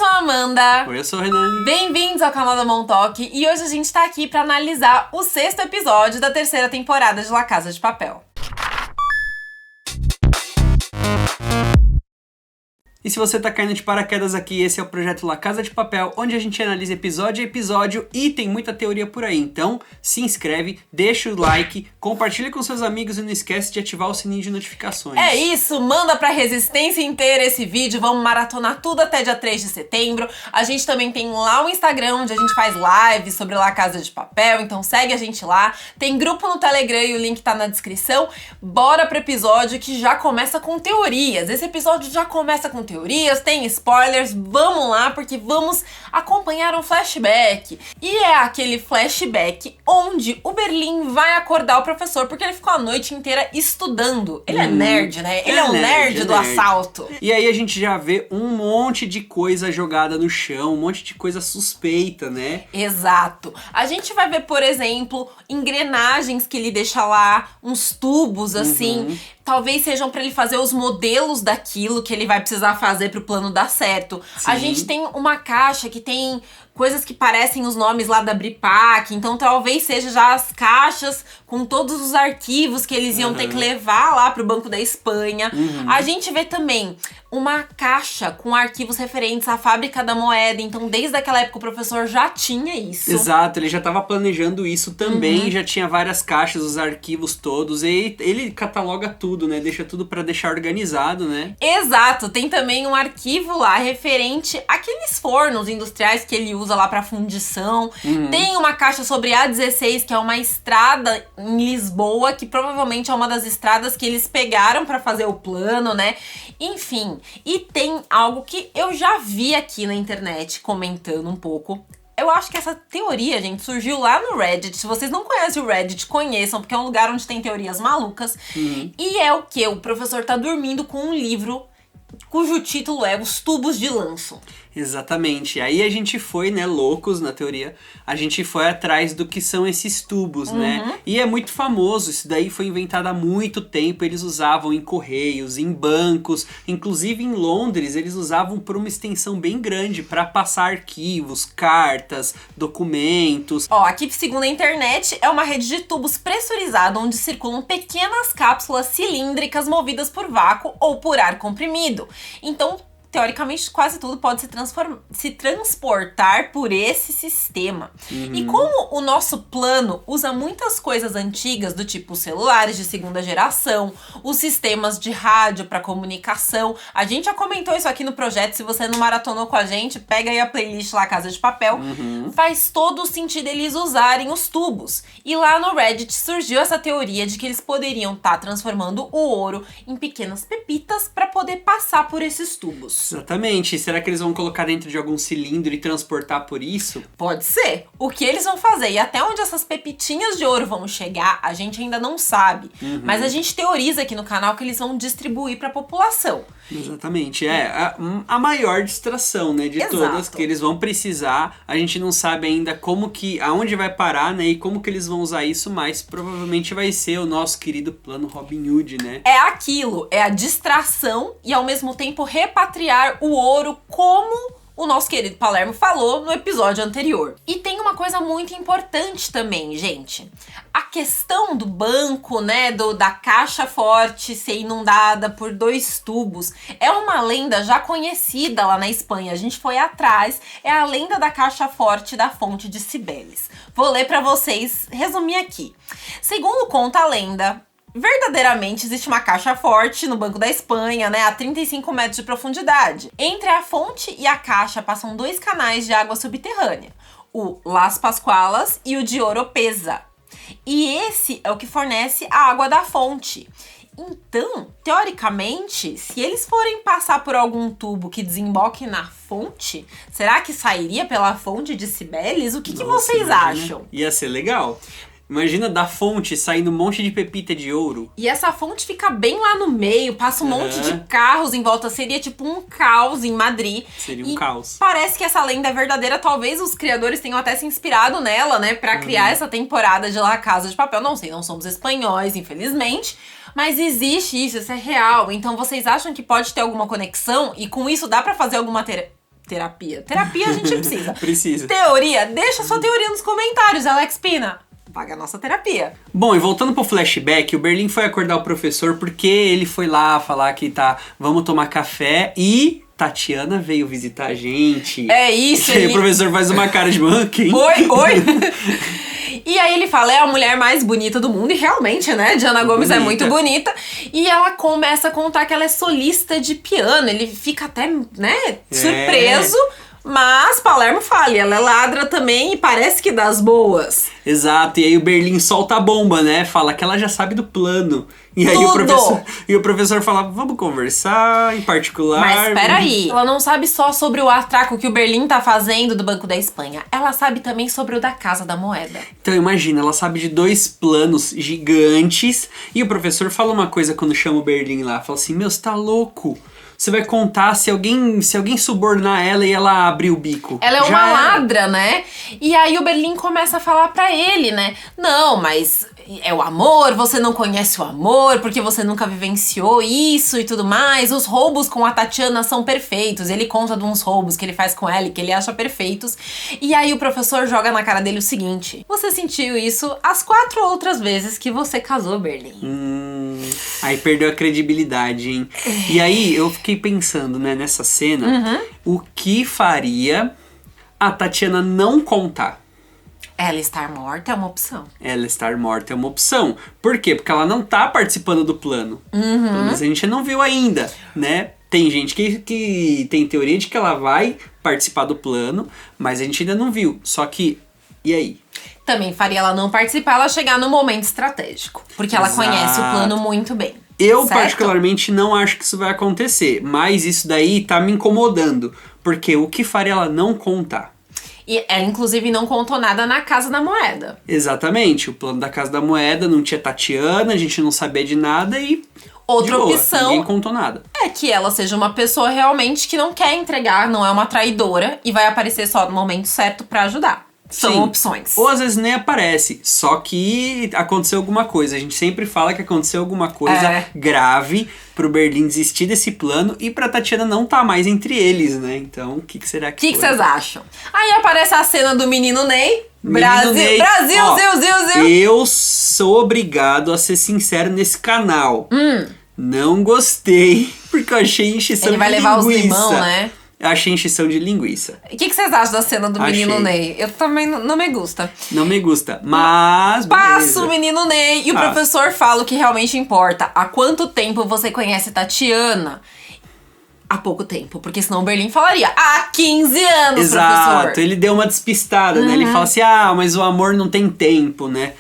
sou a Amanda. Oi, eu sou o Renan. Bem-vindos ao canal da Montoque e hoje a gente tá aqui pra analisar o 6º episódio da 3ª temporada de La Casa de Papel. E se você tá caindo de paraquedas aqui, esse é o projeto La Casa de Papel, onde a gente analisa episódio a episódio e tem muita teoria por aí. Então, se inscreve, deixa o like, compartilha com seus amigos e não esquece de ativar o sininho de notificações. É isso, manda pra resistência inteira esse vídeo, vamos maratonar tudo até dia 3 de setembro. A gente também tem lá o Instagram, onde a gente faz lives sobre La Casa de Papel, então segue a gente lá. Tem grupo no Telegram e o link tá na descrição. Bora pro episódio que já começa com teorias. Esse episódio já começa com teorias, tem spoilers, vamos lá porque vamos acompanhar um flashback. E é aquele flashback onde o Berlim vai acordar o professor porque ele ficou a noite inteira estudando. Ele é nerd, né? Ele é o nerd do assalto. E aí a gente já vê um monte de coisa jogada no chão, um monte de coisa suspeita, né? Exato. A gente vai ver, por exemplo, engrenagens que ele deixa lá, uns tubos assim. Talvez sejam pra ele fazer os modelos daquilo que ele vai precisar fazer pro plano dar certo. Sim. A gente tem uma caixa que tem coisas que parecem os nomes lá da Bripac, então talvez seja já as caixas com todos os arquivos que eles iam ter que levar lá pro Banco da Espanha. A gente vê também uma caixa com arquivos referentes à fábrica da moeda, então desde aquela época o professor já tinha isso. Exato, ele já estava planejando isso também, já tinha várias caixas, os arquivos todos, e ele cataloga tudo, né? Deixa tudo para deixar organizado, né? Exato, tem também um arquivo lá referente àqueles fornos industriais que ele usa lá para fundição. Tem uma caixa sobre A16, que é uma estrada em Lisboa, que provavelmente é uma das estradas que eles pegaram para fazer o plano, né? Enfim, e tem algo que eu já vi aqui na internet comentando um pouco. Eu acho que essa teoria, gente, surgiu lá no Reddit. Se vocês não conhecem o Reddit, conheçam, porque é um lugar onde tem teorias malucas. E é o que? O professor tá dormindo com um livro cujo título é Os Tubos de Lanço. Exatamente. Aí a gente foi, né, loucos na teoria, a gente foi atrás do que são esses tubos, né? E é muito famoso, isso daí foi inventado há muito tempo, eles usavam em correios, em bancos, inclusive em Londres, eles usavam por uma extensão bem grande para passar arquivos, cartas, documentos. Ó, aqui segundo a internet, é uma rede de tubos pressurizada onde circulam pequenas cápsulas cilíndricas movidas por vácuo ou por ar comprimido. Então, teoricamente, quase tudo pode se transportar por esse sistema. E como o nosso plano usa muitas coisas antigas, do tipo celulares de 2ª geração, os sistemas de rádio para comunicação, a gente já comentou isso aqui no projeto, se você não maratonou com a gente, pega aí a playlist lá, Casa de Papel, faz todo o sentido eles usarem os tubos. E lá no Reddit surgiu essa teoria de que eles poderiam estar transformando o ouro em pequenas pepitas para poder passar por esses tubos. Exatamente. Será que eles vão colocar dentro de algum cilindro e transportar por isso? Pode ser. O que eles vão fazer e até onde essas pepitinhas de ouro vão chegar, a gente ainda não sabe. Mas a gente teoriza aqui no canal que eles vão distribuir para a população. Exatamente. É a maior distração, né, de todas, que eles vão precisar. A gente não sabe ainda aonde vai parar, né, e como que eles vão usar isso, mas provavelmente vai ser o nosso querido plano Robin Hood, né? É aquilo, é a distração e ao mesmo tempo repatriar o ouro, como o nosso querido Palermo falou no episódio anterior. E tem uma coisa muito importante também, gente. A questão do banco, né, da caixa forte ser inundada por 2 tubos, é uma lenda já conhecida lá na Espanha. A gente foi atrás, é a lenda da caixa forte da fonte de Cibeles. Vou ler pra vocês, resumir aqui. Segundo conta a lenda, verdadeiramente existe uma caixa forte no Banco da Espanha, né, a 35 metros de profundidade. Entre a fonte e a caixa passam 2 canais de água subterrânea, o Las Pascualas e o de Oropesa. E esse é o que fornece a água da fonte. Então, teoricamente, se eles forem passar por algum tubo que desemboque na fonte, será que sairia pela fonte de Cibeles? O que vocês acham? Ia ser legal. Imagina da fonte saindo um monte de pepita de ouro. E essa fonte fica bem lá no meio, passa um monte de carros em volta. Seria tipo um caos em Madrid. Seria um caos. Parece que essa lenda é verdadeira. Talvez os criadores tenham até se inspirado nela, né? Pra criar essa temporada de La Casa de Papel. Não sei, não somos espanhóis, infelizmente. Mas existe isso é real. Então vocês acham que pode ter alguma conexão? E com isso dá pra fazer alguma terapia. Terapia a gente precisa. Precisa. Teoria, deixa sua teoria nos comentários, Alex Pina. Paga a nossa terapia. Bom, e voltando pro flashback, o Berlim foi acordar o professor porque ele foi lá falar que vamos tomar café e Tatiana veio visitar a gente. É isso. E aí o professor faz uma cara de quem? Oi. E aí ele fala, é a mulher mais bonita do mundo. E realmente, né? Diana Gomes é muito bonita. E ela começa a contar que ela é solista de piano. Ele fica até, né, surpreso. Mas Palermo fala, ela é ladra também e parece que das boas. Exato, e aí o Berlim solta a bomba, né? Fala que ela já sabe do plano. E aí o professor fala, vamos conversar em particular. Mas peraí, ela não sabe só sobre o atraco que o Berlim tá fazendo do Banco da Espanha. Ela sabe também sobre o da Casa da Moeda. Então imagina, ela sabe de 2 planos gigantes. E o professor fala uma coisa quando chama o Berlim lá. Fala assim, meu, você tá louco? Você vai contar se alguém subornar ela e ela abrir o bico. Ela é uma ladra, né? E aí o Berlim começa a falar pra ele, né? Não, mas é o amor, você não conhece o amor, porque você nunca vivenciou isso e tudo mais. Os roubos com a Tatiana são perfeitos. Ele conta de uns roubos que ele faz com ela e que ele acha perfeitos. E aí o professor joga na cara dele o seguinte. Você sentiu isso as 4 outras vezes que você casou, Berlim. Aí perdeu a credibilidade, hein? E aí eu fiquei pensando, né, nessa cena, o que faria a Tatiana não contar? Ela estar morta é uma opção. Ela estar morta é uma opção. Por quê? Porque ela não tá participando do plano. Mas a gente não viu ainda, né? Tem gente que tem teoria de que ela vai participar do plano, mas a gente ainda não viu. Só que, e aí? Também faria ela não participar, ela chegar no momento estratégico. Porque ela conhece o plano muito bem. Eu, certo? particularmente, não acho que isso vai acontecer. Mas isso daí tá me incomodando. Porque o que faria ela não contar? E ela, inclusive, não contou nada na Casa da Moeda. Exatamente. O plano da Casa da Moeda não tinha Tatiana, a gente não sabia de nada e... Outra opção ninguém contou nada. É que ela seja uma pessoa realmente que não quer entregar, não é uma traidora e vai aparecer só no momento certo pra ajudar. São opções. Ou às vezes nem aparece, só que aconteceu alguma coisa. A gente sempre fala que aconteceu alguma coisa grave pro Berlim desistir desse plano e pra Tatiana não tá mais entre eles, né? Então, o que será que foi? O que vocês acham? Aí aparece a cena do menino Ney. Brasil, Zil. Eu sou obrigado a ser sincero nesse canal. Não gostei, porque eu achei encheção de linguiça. Ele vai levar os limão, né? Eu achei encheção de linguiça. O que vocês acham da cena do menino Ney? Eu também não me gusta. Não me gusta, mas passa o menino Ney e o professor fala o que realmente importa. Há quanto tempo você conhece Tatiana? Há pouco tempo, porque senão o Berlim falaria há 15 anos, Exato, professor. Ele deu uma despistada, né? Ele fala assim, mas o amor não tem tempo, né?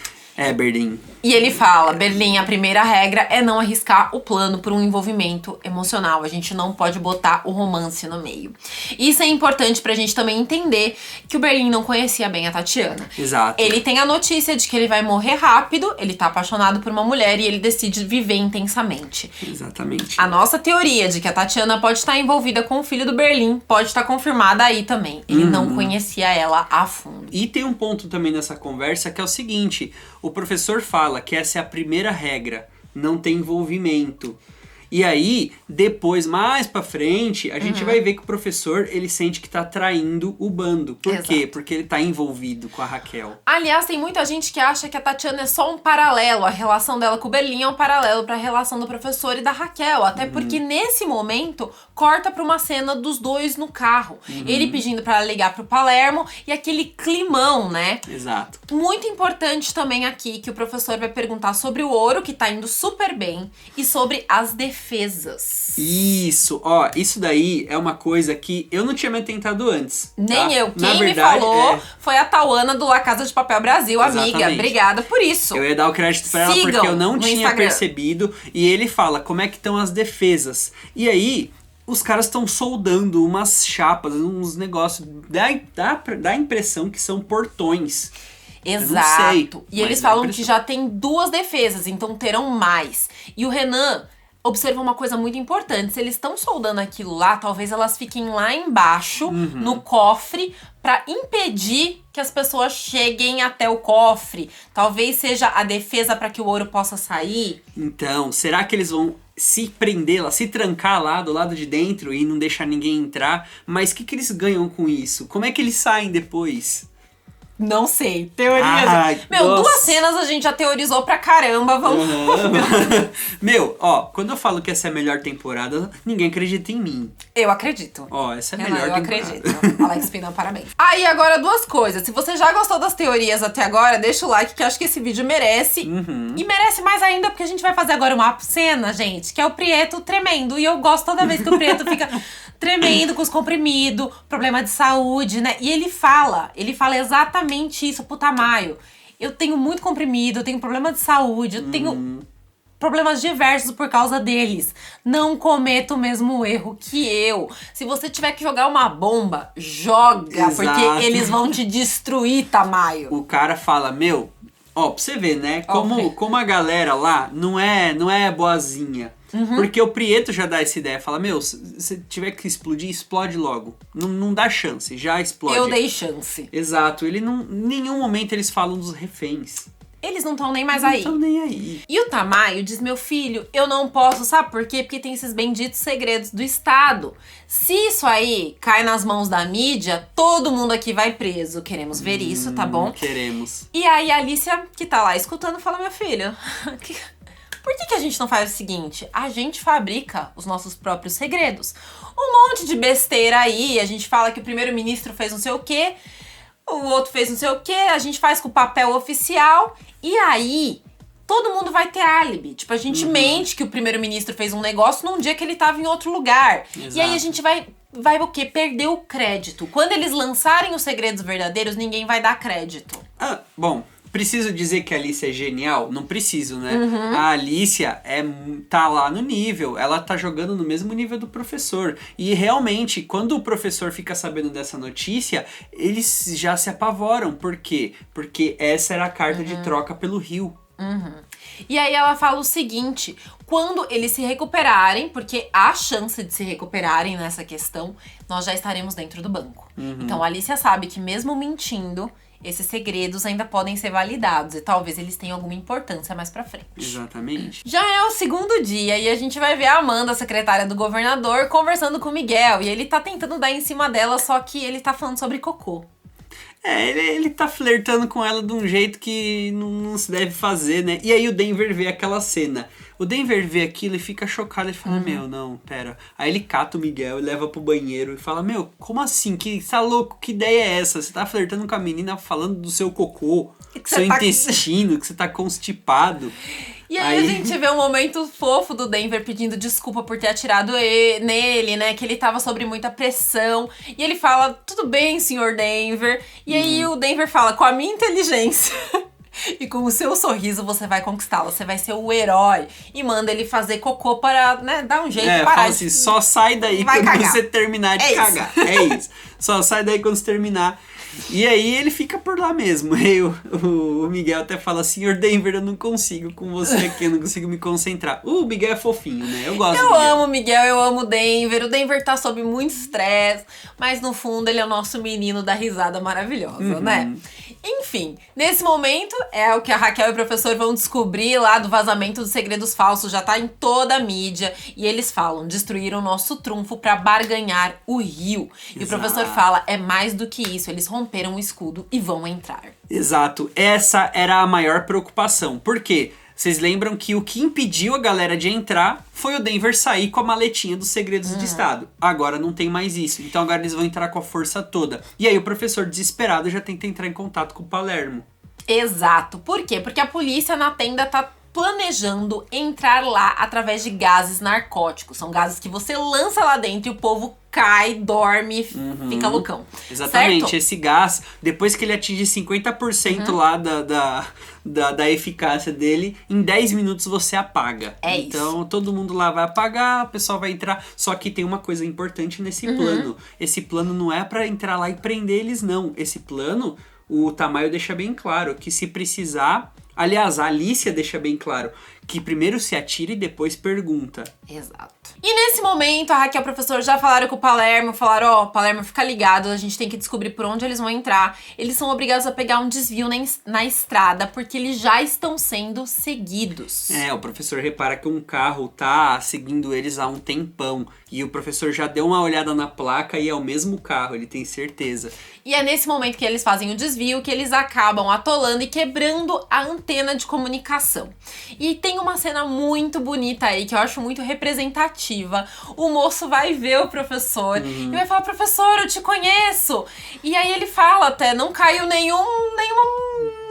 Berlim. E ele fala, Berlim, a primeira regra é não arriscar o plano por um envolvimento emocional. A gente não pode botar o romance no meio. Isso é importante pra gente também entender que o Berlim não conhecia bem a Tatiana. Exato. Ele tem a notícia de que ele vai morrer rápido, ele tá apaixonado por uma mulher e ele decide viver intensamente. Exatamente. A nossa teoria de que a Tatiana pode estar envolvida com o filho do Berlim pode estar confirmada aí também. Ele não conhecia ela a fundo. E tem um ponto também nessa conversa que é o seguinte, o professor fala que essa é a primeira regra, não tem envolvimento. E aí, depois, mais pra frente, a gente vai ver que o professor, ele sente que tá traindo o bando. Por quê? Porque ele tá envolvido com a Raquel. Aliás, tem muita gente que acha que a Tatiana é só um paralelo. A relação dela com o Berlim é um paralelo pra relação do professor e da Raquel. Até porque, nesse momento, corta pra uma cena dos dois no carro. Ele pedindo pra ela ligar pro Palermo e aquele climão, né? Exato. Muito importante também aqui que o professor vai perguntar sobre o ouro, que tá indo super bem, e sobre as defesas. Isso, isso daí é uma coisa que eu não tinha me atentado antes. Nem eu. Quem me falou foi a Tauana do La Casa de Papel Brasil, Exatamente. amiga. Obrigada por isso. Eu ia dar o crédito pra ela porque eu não tinha percebido. E ele fala como é que estão as defesas. E aí, os caras estão soldando umas chapas, uns negócios. Dá a impressão que são portões. Exato. E eles falam que já tem 2 defesas, então terão mais. E o Renan observa uma coisa muito importante. Se eles estão soldando aquilo lá, talvez elas fiquem lá embaixo, no cofre, pra impedir que as pessoas cheguem até o cofre. Talvez seja a defesa pra que o ouro possa sair. Então, será que eles vão se prender lá, se trancar lá do lado de dentro e não deixar ninguém entrar? Mas o que eles ganham com isso? Como é que eles saem depois? Não sei. Teorias. Meu, nossa. 2 cenas a gente já teorizou pra caramba. Vamos. Meu, ó, quando eu falo que essa é a melhor temporada, ninguém acredita em mim. Eu acredito. Ó, essa é a Renan, melhor eu temporada. acredito. Alex Pina, parabéns. Aí, agora 2 coisas. Se você já gostou das teorias até agora, deixa o like que eu acho que esse vídeo merece. E merece mais ainda porque a gente vai fazer agora uma cena, gente, que é o Prieto tremendo. E eu gosto toda vez que o Prieto fica tremendo com os comprimidos, problema de saúde, né? E ele fala exatamente isso pro Tamayo. Eu tenho muito comprimido, eu tenho problema de saúde, eu tenho problemas diversos por causa deles. Não cometa o mesmo erro que eu. Se você tiver que jogar uma bomba, joga, Exato. porque eles vão te destruir, Tamayo. O cara fala, meu, ó, pra você ver, né? Como a galera lá não é boazinha. Porque o Prieto já dá essa ideia, fala, meu, se tiver que explodir, explode logo. Não dá chance, já explode. Eu dei chance. Exato, em nenhum momento eles falam dos reféns. Eles não estão nem mais aí. Não estão nem aí. E o Tamayo diz, meu filho, eu não posso, sabe por quê? Porque tem esses benditos segredos do Estado. Se isso aí cai nas mãos da mídia, todo mundo aqui vai preso. Queremos ver isso, tá bom? Queremos. E aí a Alicia, que tá lá escutando, fala, meu filho, por que a gente não faz o seguinte? A gente fabrica os nossos próprios segredos. Um monte de besteira aí, a gente fala que o primeiro-ministro fez não sei o quê, o outro fez não sei o quê, a gente faz com o papel oficial, e aí todo mundo vai ter álibi. Tipo, a gente mente que o primeiro-ministro fez um negócio num dia que ele tava em outro lugar. Exato. E aí a gente vai o quê? Perder o crédito. Quando eles lançarem os segredos verdadeiros, ninguém vai dar crédito. Ah, bom, preciso dizer que a Alicia é genial? Não preciso, né? A Alicia tá lá no nível, ela tá jogando no mesmo nível do professor. E realmente, quando o professor fica sabendo dessa notícia, eles já se apavoram. Por quê? Porque essa era a carta de troca pelo rio. E aí ela fala o seguinte, quando eles se recuperarem, porque há chance de se recuperarem nessa questão, nós já estaremos dentro do banco. Então a Alicia sabe que mesmo mentindo, esses segredos ainda podem ser validados e talvez eles tenham alguma importância mais pra frente. Exatamente. Já é o 2º dia e a gente vai ver a Amanda, a secretária do governador, conversando com o Miguel. E ele tá tentando dar em cima dela, só que ele tá falando sobre cocô. Ele tá flertando com ela de um jeito que não se deve fazer, né? E aí o Denver vê aquela cena. O Denver vê aquilo e fica chocado. Ele fala, meu, não, pera. Aí ele cata o Miguel e leva pro banheiro e fala, meu, como assim? Você tá louco? Que ideia é essa? Você tá flertando com a menina falando do seu cocô, seu intestino, que você tá constipado. E aí a gente vê um momento fofo do Denver pedindo desculpa por ter atirado nele, né? Que ele tava sob muita pressão. E ele fala, tudo bem, senhor Denver. E aí o Denver fala, com a minha inteligência e com o seu sorriso você vai conquistá-la. Você vai ser o herói. E manda ele fazer cocô para, né, dar um jeito de parar. Fala assim, só sai daí quando você terminar de cagar. É isso. Só sai daí quando você terminar. E aí ele fica por lá mesmo. Aí o Miguel até fala, senhor Denver, eu não consigo com você aqui, eu não consigo me concentrar. O Miguel é fofinho, né? Eu gosto do Miguel. Eu amo o Miguel, eu amo o Denver. O Denver tá sob muito estresse, mas no fundo ele é o nosso menino da risada maravilhosa, né? Enfim, nesse momento é o que a Raquel e o professor vão descobrir lá do vazamento dos segredos falsos, já tá em toda a mídia. E eles falam, destruíram o nosso trunfo pra barganhar o rio. E o professor fala, é mais do que isso, eles romperam o escudo e vão entrar. Exato, essa era a maior preocupação. Por quê? Vocês lembram que o que impediu a galera de entrar foi o Denver sair com a maletinha dos segredos de Estado. Agora não tem mais isso. Então agora eles vão entrar com a força toda. E aí o professor desesperado já tenta entrar em contato com o Palermo. Exato. Por quê? Porque a polícia na tenda tá planejando entrar lá através de gases narcóticos. São gases que você lança lá dentro e o povo cai, dorme, fica loucão. Exatamente. Certo? Esse gás, depois que ele atinge 50% lá da eficácia dele, em 10 minutos você apaga. Então todo mundo lá vai apagar, o pessoal vai entrar. Só que tem uma coisa importante nesse plano. Esse plano não é pra entrar lá e prender eles, não. Esse plano, o Tamayo deixa bem claro que se precisar... Aliás, a Alicia deixa bem claro que primeiro se atira e depois pergunta. Exato. E nesse momento, a Raquel e o professor já falaram com o Palermo, falaram, Palermo, fica ligado, a gente tem que descobrir por onde eles vão entrar. Eles são obrigados a pegar um desvio na estrada, porque eles já estão sendo seguidos. O professor repara que um carro tá seguindo eles há um tempão. E o professor já deu uma olhada na placa e é o mesmo carro, ele tem certeza. E é nesse momento que eles fazem o desvio que eles acabam atolando e quebrando a antena de comunicação. E tem uma cena muito bonita aí, que eu acho muito representativa. O moço vai ver o professor e vai falar, professor, eu te conheço. E aí ele fala até, não caiu nenhum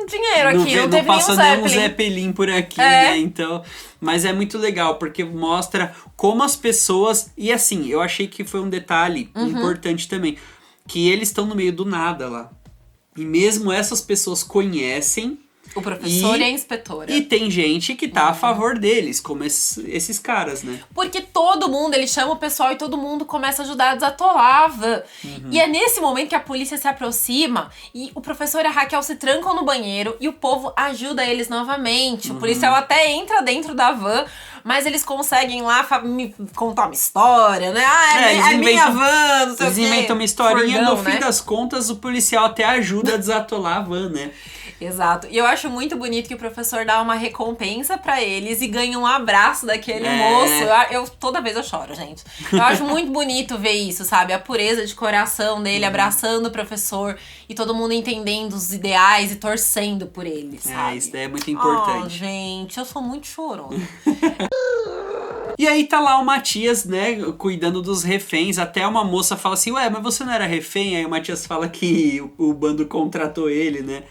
dinheiro aqui, não teve passou nenhum nenhum Zeppelin por aqui, né? Então, mas é muito legal, porque mostra como as pessoas... E assim, eu achei que foi um detalhe importante também, que eles estão no meio do nada lá. E mesmo essas pessoas conhecem... O professor e a inspetora. E tem gente que tá a favor deles, como esses caras, né? Porque todo mundo, ele chama o pessoal e todo mundo começa a ajudar a desatolar a van. E é nesse momento que a polícia se aproxima e o professor e a Raquel se trancam no banheiro e o povo ajuda eles novamente. O policial até entra dentro da van, mas eles conseguem lá me contar uma história, né? É minha van, não sei o quê. Eles inventam uma historinha, Fordão, no fim das contas o policial até ajuda a desatolar a van, né? Exato. E eu acho muito bonito que o professor dá uma recompensa pra eles e ganha um abraço daquele moço. Toda vez eu choro, gente. Eu acho muito bonito ver isso, sabe? A pureza de coração dele abraçando o professor e todo mundo entendendo os ideais e torcendo por ele, sabe? Isso daí é muito importante. Gente, eu sou muito chorona. E aí tá lá o Matias, né, cuidando dos reféns. Até uma moça fala assim, ué, mas você não era refém? Aí o Matias fala que o bando contratou ele, né?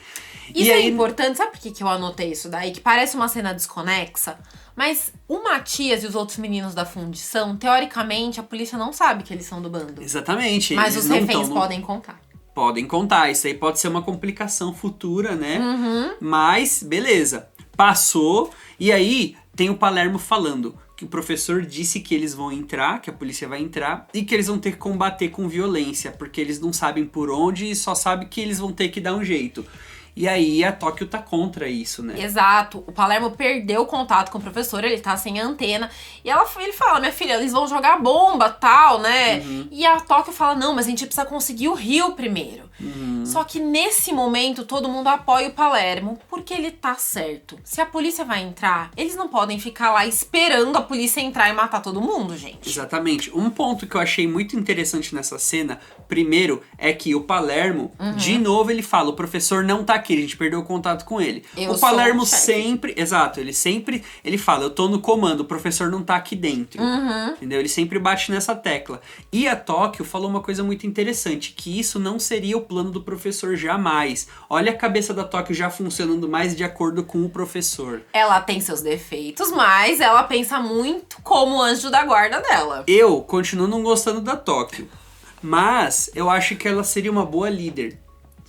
Isso é importante, sabe por que eu anotei isso daí? Que parece uma cena desconexa, mas o Matias e os outros meninos da fundição, teoricamente, a polícia não sabe que eles são do bando. Exatamente. Mas os reféns podem contar. Podem contar, isso aí pode ser uma complicação futura, né? Mas, beleza, passou, e aí tem o Palermo falando que o professor disse que eles vão entrar, que a polícia vai entrar, e que eles vão ter que combater com violência, porque eles não sabem por onde e só sabem que eles vão ter que dar um jeito. E aí a Tóquio tá contra isso, né? Exato. O Palermo perdeu o contato com o professor, ele tá sem antena. E ele fala, minha filha, eles vão jogar bomba, tal, né? E a Tóquio fala, não, mas a gente precisa conseguir o rio primeiro. Só que nesse momento, todo mundo apoia o Palermo, porque ele tá certo. Se a polícia vai entrar, eles não podem ficar lá esperando a polícia entrar e matar todo mundo, gente. Exatamente. Um ponto que eu achei muito interessante nessa cena, primeiro, é que o Palermo, de novo ele fala, o professor não tá aqui, a gente perdeu o contato com ele. O Palermo sempre, exato, ele fala, eu tô no comando, o professor não tá aqui dentro. Entendeu? Ele sempre bate nessa tecla. E a Tóquio falou uma coisa muito interessante, que isso não seria o plano do professor jamais. Olha a cabeça da Tóquio já funcionando mais de acordo com o professor. Ela tem seus defeitos, mas ela pensa muito como anjo da guarda dela. Eu continuo não gostando da Tóquio, mas eu acho que ela seria uma boa líder.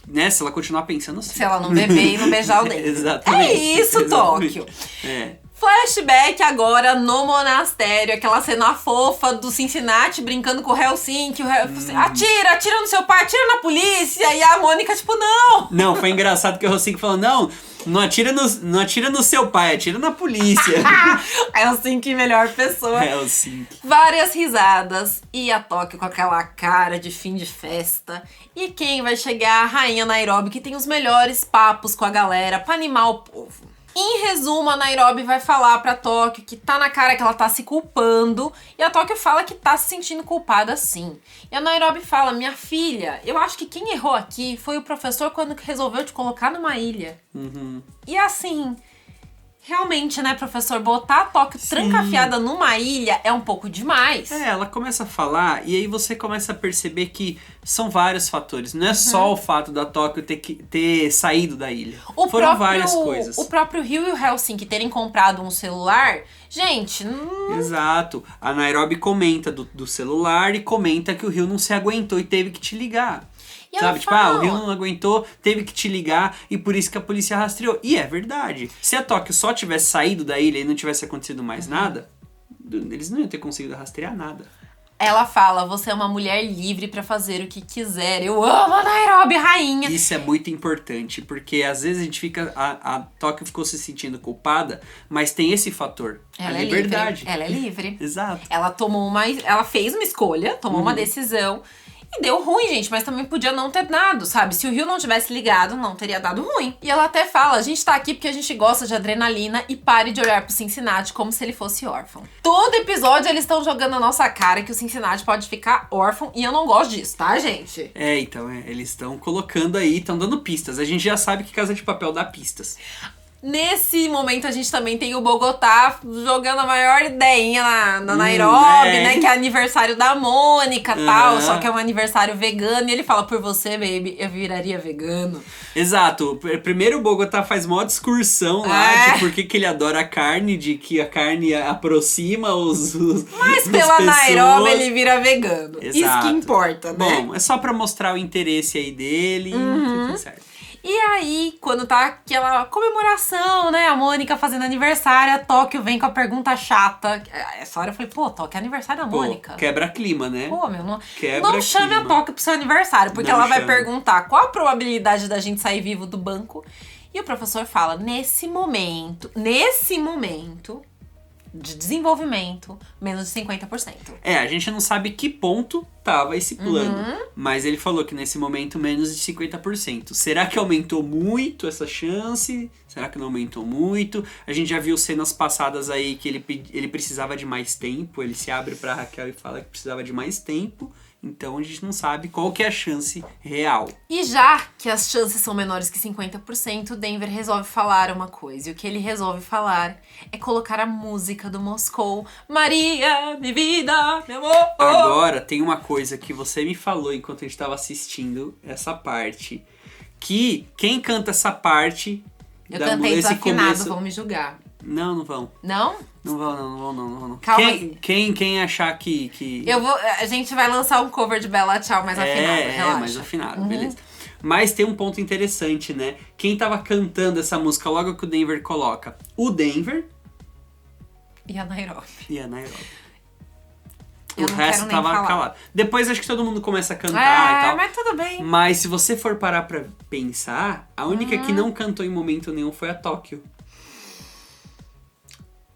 Né? Se ela continuar pensando assim. Se ela não beber e não beijar o dedo. Exatamente. É isso, exatamente. Tóquio. É. Flashback agora no monastério, aquela cena fofa do Cincinnati brincando com o Helsinki. Atira no seu pai, atira na polícia. E a Mônica, tipo, não. Não, foi engraçado que o Helsinki falou, não atira no seu pai, atira na polícia. Helsinki, melhor pessoa. Helsinki. Várias risadas. E a Tóquio com aquela cara de fim de festa. E quem vai chegar? A rainha Nairobi, que tem os melhores papos com a galera pra animar o povo. Em resumo, a Nairobi vai falar pra Tóquio que tá na cara que ela tá se culpando. E a Tóquio fala que tá se sentindo culpada sim. E a Nairobi fala, minha filha, eu acho que quem errou aqui foi o professor quando resolveu te colocar numa ilha. E assim, realmente, né, professor, botar a Tóquio trancafiada numa ilha é um pouco demais. Ela começa a falar e aí você começa a perceber que são vários fatores. Não é só o fato da Tóquio ter saído da ilha. Foram várias coisas. O próprio Rio e o Helsinki terem comprado um celular, gente... Exato. A Nairobi comenta do celular e comenta que o Rio não se aguentou e teve que te ligar. E sabe, tipo, o Rio não aguentou, teve que te ligar e por isso que a polícia rastreou. E é verdade. Se a Tóquio só tivesse saído da ilha e não tivesse acontecido mais nada, eles não iam ter conseguido rastrear nada. Ela fala, você é uma mulher livre pra fazer o que quiser. Eu amo a Nairobi, rainha. Isso é muito importante, porque às vezes a gente fica... A Tóquio ficou se sentindo culpada, mas tem esse fator. Ela a é liberdade. livre. Ela é livre. Exato. Ela fez uma escolha, tomou uma decisão. E deu ruim, gente, mas também podia não ter dado, sabe? Se o Rio não tivesse ligado, não teria dado ruim. E ela até fala, a gente tá aqui porque a gente gosta de adrenalina e pare de olhar pro Cincinnati como se ele fosse órfão. Todo episódio eles estão jogando na nossa cara que o Cincinnati pode ficar órfão e eu não gosto disso, tá, gente? Então, eles estão colocando aí, estão dando pistas. A gente já sabe que Casa de Papel dá pistas. Nesse momento a gente também tem o Bogotá jogando a maior ideinha na Nairobi, né? Que é aniversário da Mônica e tal, só que é um aniversário vegano. E ele fala, por você, baby, eu viraria vegano. Exato. Primeiro o Bogotá faz mó discursão lá de por que ele adora a carne, de que a carne aproxima Mas pela Nairobi ele vira vegano. Exato. Isso que importa, né? Bom, é só pra mostrar o interesse aí dele e tudo certo. E aí, quando tá aquela comemoração, né? A Mônica fazendo aniversário, a Tóquio vem com a pergunta chata. Essa hora eu falei, pô, Tóquio, é aniversário da Mônica. Quebra clima, né? Pô, meu, não chame a Tóquio pro seu aniversário, porque ela vai perguntar qual a probabilidade da gente sair vivo do banco. E o professor fala, nesse momento de desenvolvimento, menos de 50%. A gente não sabe que ponto tava esse plano, mas ele falou que nesse momento menos de 50%. Será que aumentou muito essa chance? Será que não aumentou muito? A gente já viu cenas passadas aí que ele precisava de mais tempo, ele se abre pra Raquel e fala que precisava de mais tempo. Então a gente não sabe qual que é a chance real. E já que as chances são menores que 50%, Denver resolve falar uma coisa. E o que ele resolve falar é colocar a música do Moscou. Maria, minha vida, meu amor. Agora, tem uma coisa que você me falou enquanto a gente estava assistindo essa parte. Que quem canta essa parte... Eu cantei desafinado, vão me julgar. Não vão. Não? Não vão. Calma. Quem achar que... A gente vai lançar um cover de Bella Tchau mais afinado, relaxa. Mais afinado, beleza. Mas tem um ponto interessante, né? Quem tava cantando essa música logo que o Denver coloca? O Denver... E a Nairobi. O resto tava calado. Depois acho que todo mundo começa a cantar e tal. Mas tudo bem. Mas se você for parar pra pensar, a única que não cantou em momento nenhum foi a Tóquio.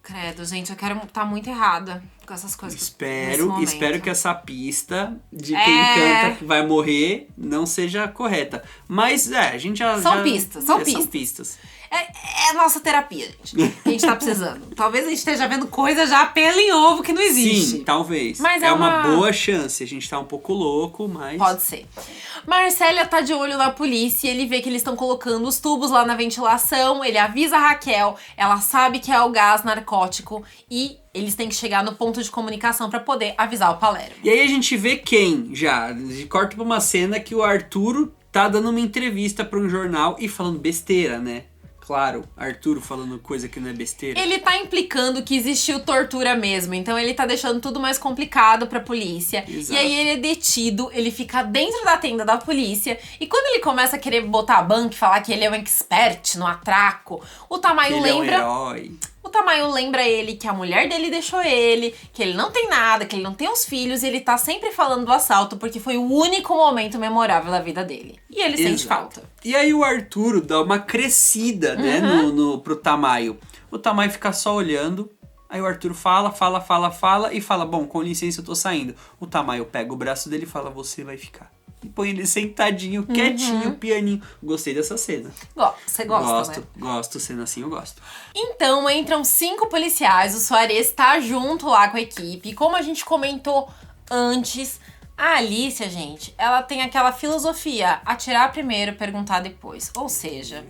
Credo, gente, eu quero estar muito errada com essas coisas. Espero que essa pista de quem canta que vai morrer não seja correta. Mas a gente já... São pistas. São pistas. É a nossa terapia, gente, que a gente tá precisando. Talvez a gente esteja vendo coisa já pelo em ovo que não existe. Sim, talvez. Mas é uma boa chance. A gente tá um pouco louco, mas... Pode ser. Marcélia tá de olho na polícia, ele vê que eles estão colocando os tubos lá na ventilação, ele avisa a Raquel, ela sabe que é o gás narcótico e eles têm que chegar no ponto de comunicação pra poder avisar o Palermo. E aí a gente vê quem já? Corta pra uma cena que o Arturo tá dando uma entrevista pra um jornal e falando besteira, né? Claro, Arturo falando coisa que não é besteira. Ele tá implicando que existiu tortura mesmo, então ele tá deixando tudo mais complicado pra polícia. Exato. E aí ele é detido, ele fica dentro da tenda da polícia, e quando ele começa a querer botar a banca e falar que ele é um expert no atraco, o Tamayo lembra... Ele é um herói. O Tamayo lembra ele que a mulher dele deixou ele, que ele não tem nada, que ele não tem os filhos, e ele tá sempre falando do assalto porque foi o único momento memorável da vida dele. E ele sente falta. E aí o Arturo dá uma crescida, né, pro Tamayo. O Tamayo fica só olhando, aí o Arturo fala e fala, bom, com licença eu tô saindo. O Tamayo pega o braço dele e fala, você vai ficar. E põe ele sentadinho, quietinho, pianinho. Gostei dessa cena. Você gosta, né? Gosto, cena assim eu gosto. Então, entram 5 policiais, o Soares tá junto lá com a equipe. E como a gente comentou antes, a Alicia, gente, ela tem aquela filosofia, atirar primeiro, perguntar depois. Ou seja,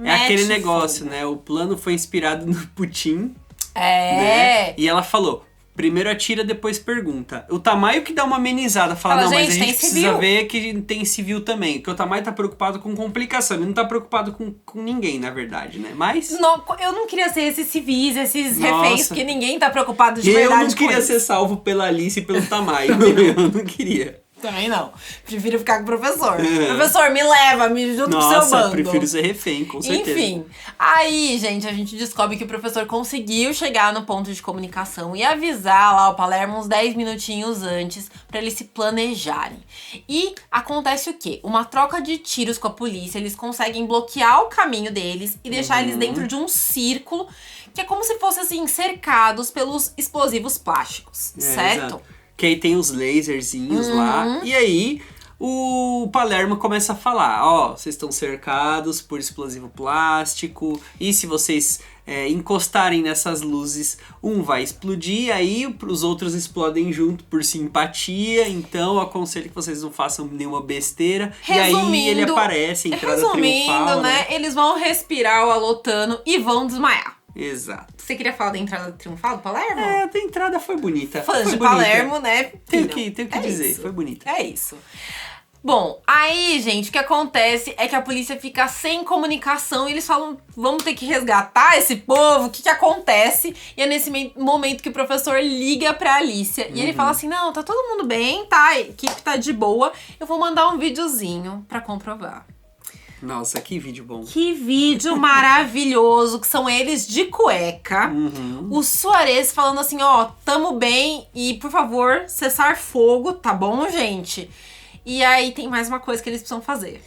é aquele negócio, né? O plano foi inspirado no Putin. Né? E ela falou... Primeiro atira, depois pergunta. O Tamayo que dá uma amenizada. Fala, não, mas a gente precisa ver que tem civil também. Porque o Tamayo tá preocupado com complicação. Ele não tá preocupado com ninguém, na verdade, né? Mas... Não, eu não queria ser esses civis, esses reféns, porque ninguém tá preocupado de verdade. Eu não queria ser salvo pela Alice e pelo Tamayo. Eu não queria. Também não. Prefiro ficar com o professor. Professor, me leva, me junta com o seu bando. Nossa, prefiro ser refém, com certeza. Enfim, aí, gente, a gente descobre que o professor conseguiu chegar no ponto de comunicação e avisar lá o Palermo uns 10 minutinhos antes pra eles se planejarem. E acontece o quê? Uma troca de tiros com a polícia, eles conseguem bloquear o caminho deles e deixar eles dentro de um círculo que é como se fossem, assim, cercados pelos explosivos plásticos, certo? Exato. Que aí tem os laserzinhos lá. E aí o Palermo começa a falar, ó, vocês estão cercados por explosivo plástico. E se vocês encostarem nessas luzes, um vai explodir. Aí os outros explodem junto por simpatia. Então eu aconselho que vocês não façam nenhuma besteira. E aí ele aparece, entrada triunfal, né? Eles vão respirar o alotano e vão desmaiar. Exato. Você queria falar da entrada triunfal do Palermo? A entrada foi bonita. Fãs foi de bonita. Palermo, né? Tenho que dizer, isso. foi bonita. É isso. Bom, aí, gente, o que acontece é que a polícia fica sem comunicação e eles falam, vamos ter que resgatar esse povo, o que acontece? E é nesse momento que o professor liga pra Alicia e ele fala assim, não, tá todo mundo bem, tá? A equipe tá de boa, eu vou mandar um videozinho pra comprovar. Nossa, que vídeo bom. Que vídeo maravilhoso, que são eles de cueca. O Suarez falando assim, ó, tamo bem e, por favor, cessar fogo, tá bom, gente? E aí tem mais uma coisa que eles precisam fazer.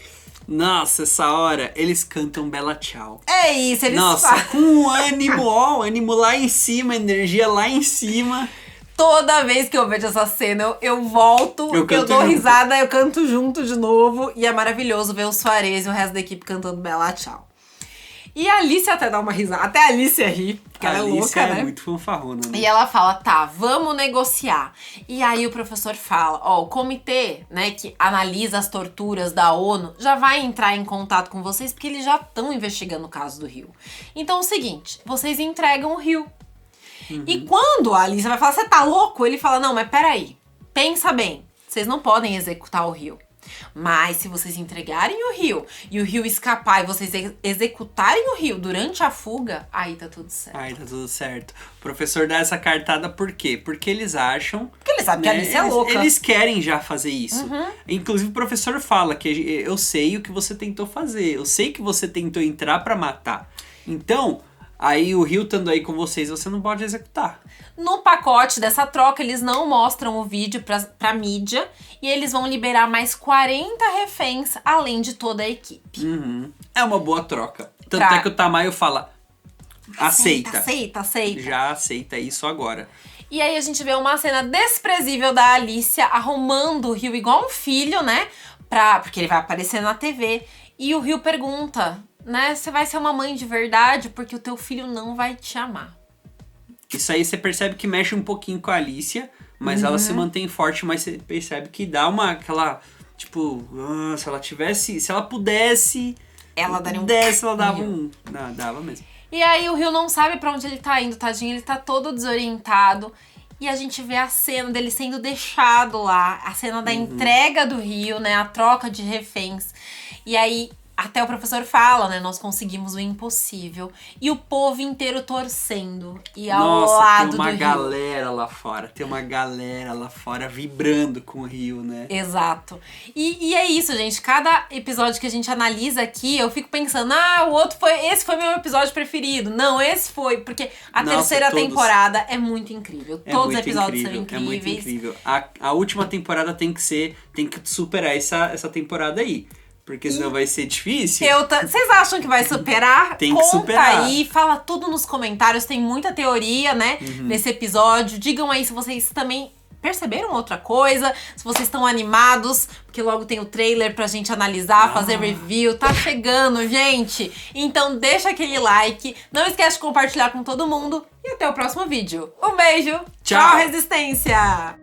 Nossa, essa hora eles cantam Bela Tchau. É isso, eles Nossa, com um ânimo, ó, o ânimo lá em cima, energia lá em cima. Toda vez que eu vejo essa cena, eu volto, eu dou junto. risada, eu canto junto de novo. E é maravilhoso ver o Suarez e o resto da equipe cantando Bela Tchau. E a Alicia até dá uma risada. Até a Alicia ri, porque ela é louca, Alicia né? é muito fanfarrona, né? E ela fala, tá, vamos negociar. E aí o professor fala, ó, o comitê, né, que analisa as torturas da ONU, já vai entrar em contato com vocês, porque eles já estão investigando o caso do Rio. Então é o seguinte, vocês entregam o Rio. E quando a Alicia vai falar, você tá louco? Ele fala, não, mas peraí, pensa bem, vocês não podem executar o Rio. Mas se vocês entregarem o Rio e o Rio escapar e vocês executarem o Rio durante a fuga, aí tá tudo certo. Aí tá tudo certo. O professor dá essa cartada por quê? Porque eles acham... Porque eles sabem que a Alicia é louca. Eles querem já fazer isso. Inclusive o professor fala que eu sei o que você tentou fazer. Eu sei que você tentou entrar pra matar. Então... Aí o Rio estando aí com vocês, você não pode executar. No pacote dessa troca, eles não mostram o vídeo pra mídia. E eles vão liberar mais 40 reféns, além de toda a equipe. É uma boa troca. Tanto é que o Tamayo fala, aceita. Aceita. Já aceita isso agora. E aí a gente vê uma cena desprezível da Alicia arrumando o Rio igual um filho, né? Porque ele vai aparecer na TV. E o Rio pergunta... né, você vai ser uma mãe de verdade porque o teu filho não vai te amar. Isso aí você percebe que mexe um pouquinho com a Alicia, mas ela se mantém forte, mas você percebe que dá aquela, tipo, se ela pudesse, ela daria ela dava não, dava mesmo. E aí o Rio não sabe pra onde ele tá indo, tadinho, ele tá todo desorientado. E a gente vê a cena dele sendo deixado lá, a cena da entrega do Rio, né, a troca de reféns. E aí... até o professor fala, né? Nós conseguimos o impossível. E o povo inteiro torcendo. E ao lado do Rio. Tem uma galera lá fora vibrando com o Rio, né? Exato. E é isso, gente. Cada episódio que a gente analisa aqui, eu fico pensando, esse foi meu episódio preferido. Não, esse foi. Porque a terceira temporada é muito incrível. Todos os episódios são incríveis. É muito incrível. A última temporada tem que superar essa temporada aí. Porque senão vai ser difícil. Vocês acham que vai superar? Tem que superar. Conta aí, fala tudo nos comentários. Tem muita teoria, né, nesse episódio. Digam aí se vocês também perceberam outra coisa. Se vocês estão animados. Porque logo tem o trailer pra gente analisar, fazer review. Tá chegando, gente. Então deixa aquele like. Não esquece de compartilhar com todo mundo. E até o próximo vídeo. Um beijo. Tchau, Resistência.